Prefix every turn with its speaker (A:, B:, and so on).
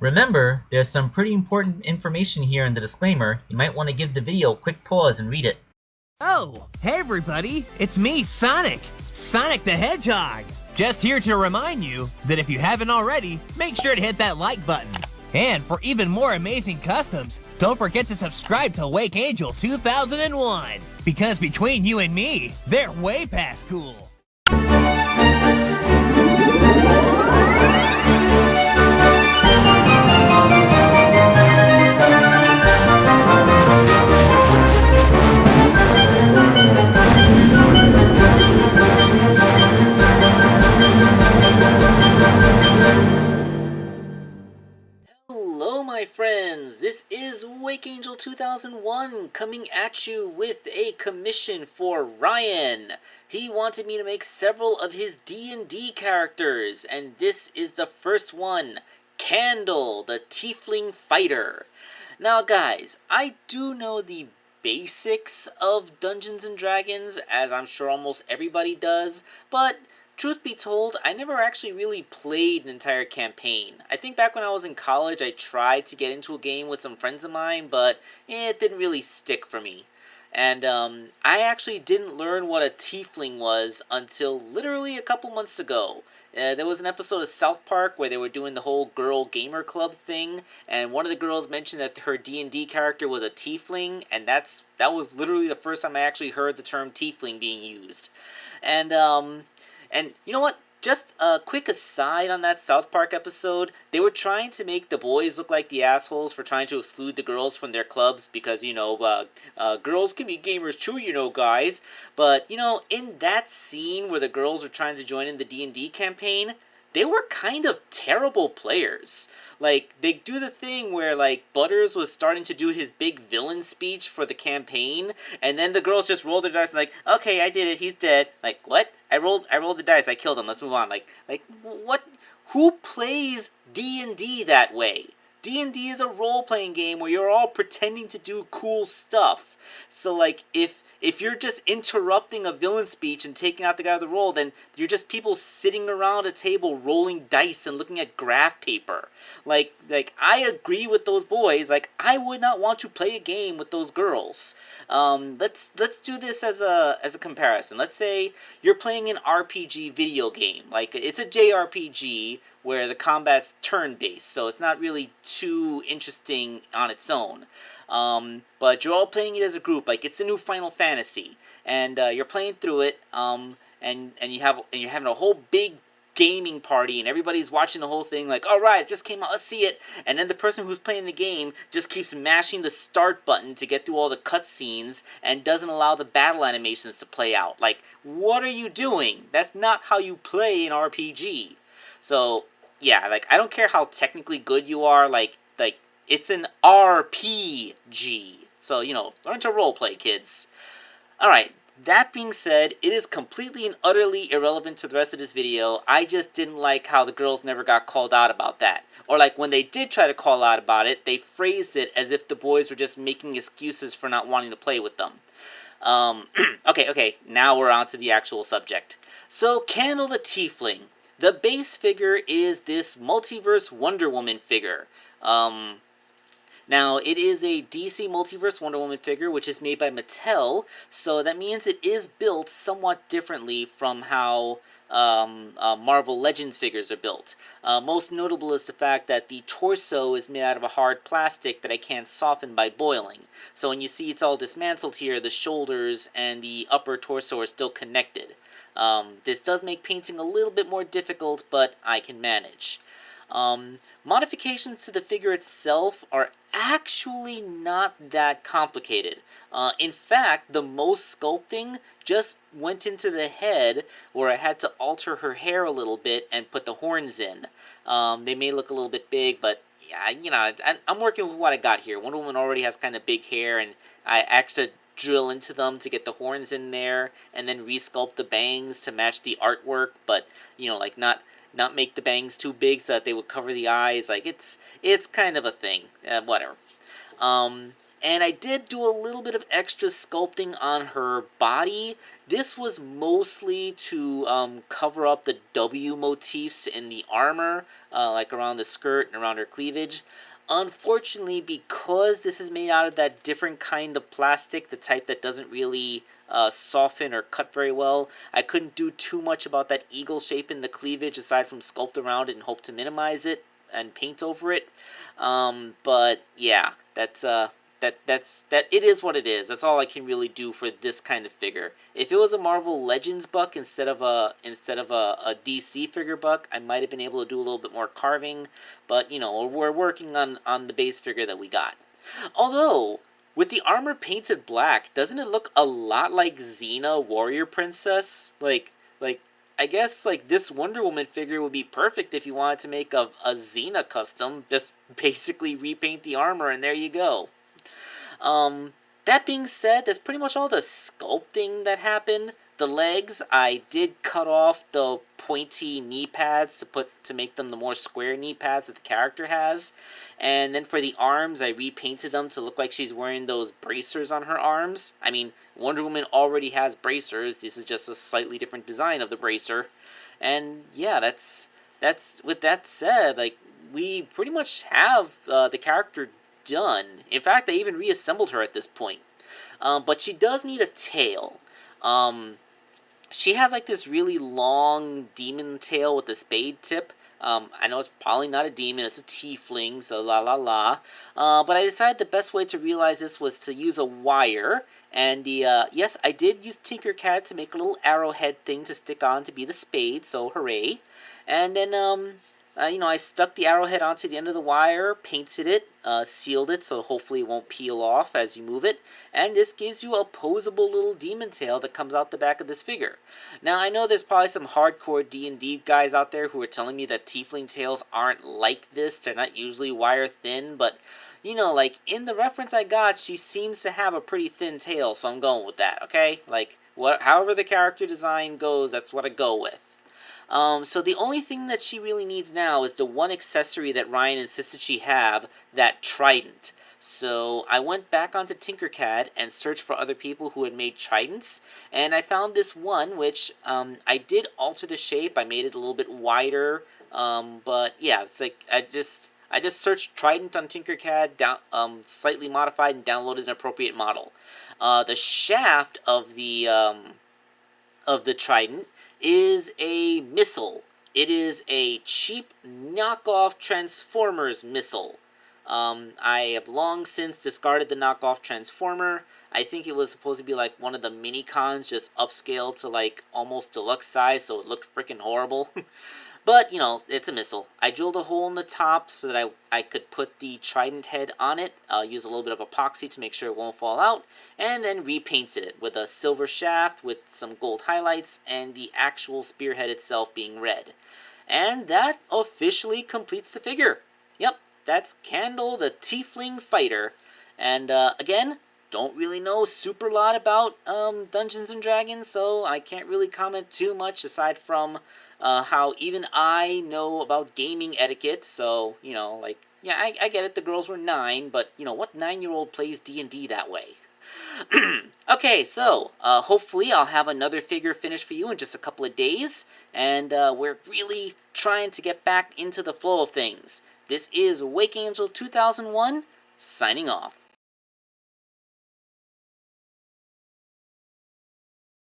A: Remember, there's some pretty important information here in the disclaimer. You might want to give the video a quick pause and read it.
B: Oh, hey everybody, it's me, Sonic! Sonic the Hedgehog! Just here to remind you that if you haven't already, make sure to hit that like button. And for even more amazing customs, don't forget to subscribe to Wake Angel 2001! Because between you and me, they're way past cool!
C: Hello my friends, this is Wake Angel 2001 coming at you with a commission for Ryan. He wanted me to make several of his D&D characters, and this is the first one, Candle, the Tiefling Fighter. Now guys, I do know the basics of Dungeons & Dragons, as I'm sure almost everybody does, but truth be told, I never actually really played an entire campaign. I think back when I was in college, I tried to get into a game with some friends of mine, but it didn't really stick for me. And I actually didn't learn what a tiefling was until literally a couple months ago. There was an episode of South Park where they were doing the whole girl gamer club thing, and one of the girls mentioned that her D&D character was a tiefling, and that was literally the first time I actually heard the term tiefling being used. And you know what? Just a quick aside on that South Park episode, they were trying to make the boys look like the assholes for trying to exclude the girls from their clubs because, girls can be gamers too, guys. But, in that scene where the girls are trying to join in the D&D campaign, they were kind of terrible players. Like, they do the thing where, Butters was starting to do his big villain speech for the campaign, and then the girls just roll their dice and okay, I did it, he's dead. Like, what? I rolled the dice, I killed him, let's move on. What? Who plays D&D that way? D&D is a role-playing game where you're all pretending to do cool stuff. So, if you're just interrupting a villain speech and taking out the guy with the roll, then you're just people sitting around a table rolling dice and looking at graph paper. I agree with those boys. I would not want to play a game with those girls. Let's do this as a comparison. Let's say you're playing an RPG video game. It's a JRPG where the combat's turn-based, so it's not really too interesting on its own. But you're all playing it as a group, it's a new Final Fantasy, and you're playing through it, and you're having a whole big gaming party, and everybody's watching the whole thing, alright, it just came out, let's see it, and then the person who's playing the game just keeps mashing the start button to get through all the cutscenes, and doesn't allow the battle animations to play out. What are you doing? That's not how you play an RPG. So, yeah, I don't care how technically good you are, it's an RPG. So, learn to roleplay, kids. Alright, that being said, it is completely and utterly irrelevant to the rest of this video. I just didn't like how the girls never got called out about that. Or when they did try to call out about it, they phrased it as if the boys were just making excuses for not wanting to play with them. Okay, now we're on to the actual subject. So, Candle the Tiefling. The base figure is this Multiverse Wonder Woman figure. Now, it is a DC Multiverse Wonder Woman figure, which is made by Mattel, so that means it is built somewhat differently from how Marvel Legends figures are built. Most notable is the fact that the torso is made out of a hard plastic that I can't soften by boiling. So when you see it's all dismantled here, the shoulders and the upper torso are still connected. This does make painting a little bit more difficult, but I can manage. Modifications to the figure itself are actually not that complicated. In fact, the most sculpting just went into the head, where I had to alter her hair a little bit and put the horns in. They may look a little bit big, but yeah, I'm working with what I got here. Wonder Woman already has kind of big hair, and I actually drill into them to get the horns in there, and then resculpt the bangs to match the artwork, but, not make the bangs too big so that they would cover the eyes. It's kind of a thing. Whatever. And I did do a little bit of extra sculpting on her body. This was mostly to cover up the W motifs in the armor, like around the skirt and around her cleavage. Unfortunately, because this is made out of that different kind of plastic, the type that doesn't really soften or cut very well, I couldn't do too much about that eagle shape in the cleavage aside from sculpt around it and hope to minimize it and paint over it. But yeah, that's it is what it is. That's all I can really do for this kind of figure. If it was a Marvel Legends buck instead of a DC figure buck, I might have been able to do a little bit more carving. But we're working on the base figure that we got. Although with the armor painted black, doesn't it look a lot like Xena Warrior Princess? Like I guess this Wonder Woman figure would be perfect if you wanted to make a Xena custom. Just basically repaint the armor and there you go. That being said, that's pretty much all the sculpting that happened. The legs, I did cut off the pointy knee pads to make them the more square knee pads that the character has. And then for the arms, I repainted them to look like she's wearing those bracers on her arms. I mean, Wonder Woman already has bracers. This is just a slightly different design of the bracer. And yeah, that's with that said, we pretty much have the character done. In fact, I even reassembled her at this point. But she does need a tail. She has this really long demon tail with a spade tip. I know it's probably not a demon, it's a tiefling, so la la la. But I decided the best way to realize this was to use a wire. And yes, I did use Tinkercad to make a little arrowhead thing to stick on to be the spade, so hooray. And then I stuck the arrowhead onto the end of the wire, painted it, sealed it so hopefully it won't peel off as you move it, and this gives you a posable little demon tail that comes out the back of this figure. Now, I know there's probably some hardcore D&D guys out there who are telling me that tiefling tails aren't like this, they're not usually wire thin, but in the reference I got, she seems to have a pretty thin tail, so I'm going with that, okay? However the character design goes, that's what I go with. So the only thing that she really needs now is the one accessory that Ryan insisted she have, that Trident. So I went back onto Tinkercad and searched for other people who had made Tridents, and I found this one, which I did alter the shape. I made it a little bit wider, but yeah, it's I just searched Trident on Tinkercad, slightly modified, and downloaded an appropriate model. The shaft of the Trident is a missile. It is a cheap knockoff Transformers missile. I have long since discarded the knockoff Transformer. I think it was supposed to be one of the mini-cons, just upscaled to almost deluxe size, so it looked freaking horrible. But, it's a missile. I drilled a hole in the top so that I could put the Trident head on it, use a little bit of epoxy to make sure it won't fall out, and then repainted it with a silver shaft with some gold highlights and the actual spearhead itself being red. And that officially completes the figure. Yep, that's Candle the Tiefling Fighter. And again, don't really know super lot about Dungeons and Dragons, so I can't really comment too much aside from how even I know about gaming etiquette. So yeah, I get it. The girls were 9, but what 9-year-old plays D&D that way? Okay, so hopefully I'll have another figure finished for you in just a couple of days, and we're really trying to get back into the flow of things. This is Wake Angel 2001, signing off.